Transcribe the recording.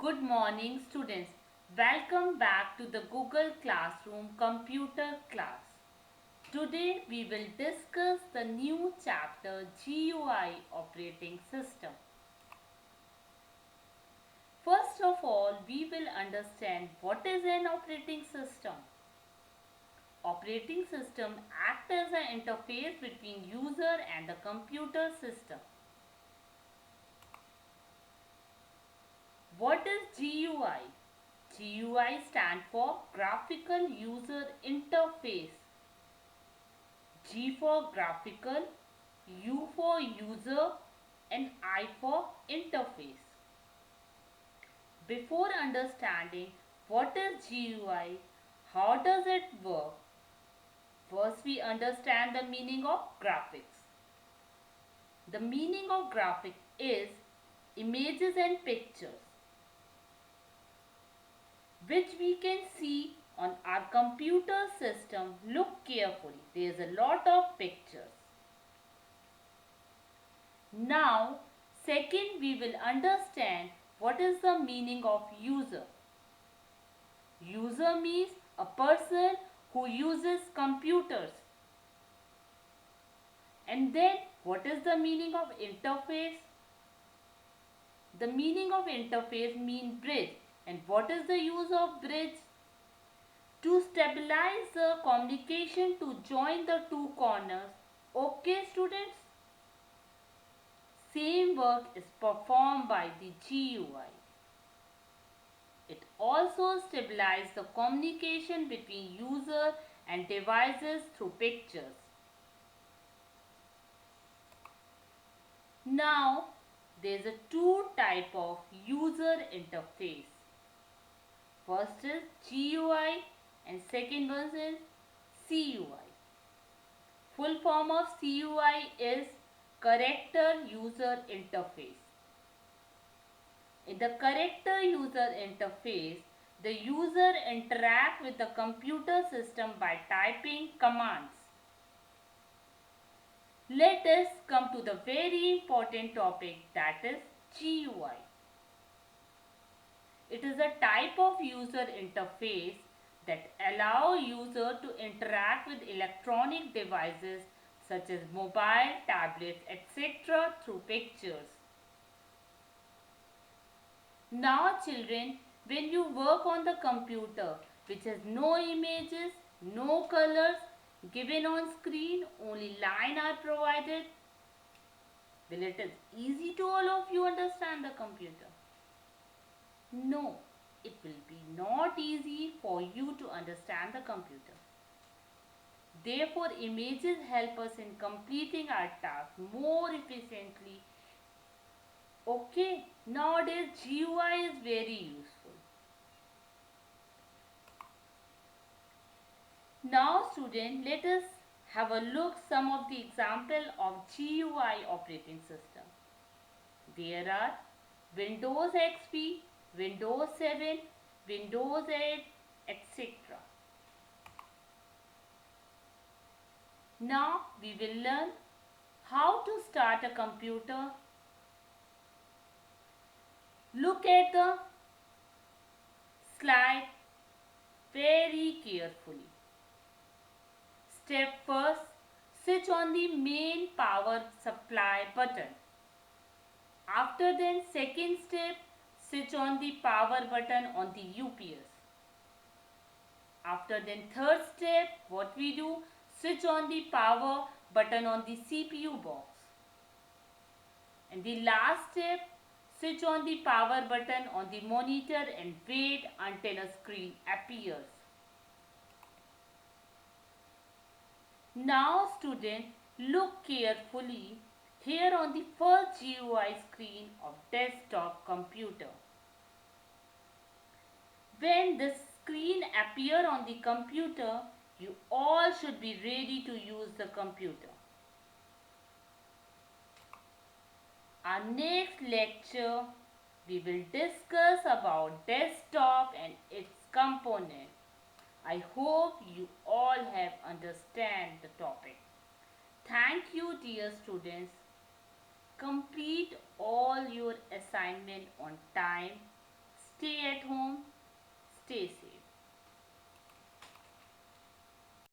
Good morning, students. Welcome back to the Google Classroom computer class. Today we will discuss the new chapter GUI operating system. First of all, we will understand what is an operating system. Operating system acts as an interface between user and the computer system. What is GUI? GUI stands for Graphical User Interface. G for graphical, U for user, and I for interface. Before understanding what is GUI, how does it work? First, we understand the meaning of graphics. The meaning of graphic is images and pictures, which we can see on our computer system. Look carefully, there is a lot of pictures. Now, second, we will understand what is the meaning of user. User means a person who uses computers. And then, what is the meaning of interface? The meaning of interface means bridge. And what is the use of bridge? To stabilize the communication to join the two corners. Okay, students? Same work is performed by the GUI. It also stabilizes the communication between user and devices through pictures. Now, there is a two type of user interface. First is GUI and second one is CUI. Full form of CUI is Character User Interface. In the character user interface, the user interacts with the computer system by typing commands. Let us come to the very important topic, that is GUI. It is a type of user interface that allows user to interact with electronic devices such as mobile, tablets, etc. through pictures. Now children, when you work on the computer which has no images, no colors given on screen, only lines are provided, will it is easy to all of you understand the computer? No, it will be not easy for you to understand the computer. Therefore, images help us in completing our task more efficiently. Okay, nowadays GUI is very useful. Now student, let us have a look some of the example of GUI operating system. There are Windows XP, Windows 7, Windows 8, etc. Now we will learn how to start a computer. Look at the slide very carefully. Step first, switch on the main power supply button. After then, second step, switch on the power button on the UPS. After then, third step, what we do, switch on the power button on the CPU box. And the last step, switch on the power button on the monitor and wait until a screen appears. Now student, look carefully here on the first GUI screen of desktop computer. When the screen appears on the computer, you all should be ready to use the computer. Our next lecture, we will discuss about desktop and its components. I hope you all have understand the topic. Thank you dear students. Complete all your assignment on time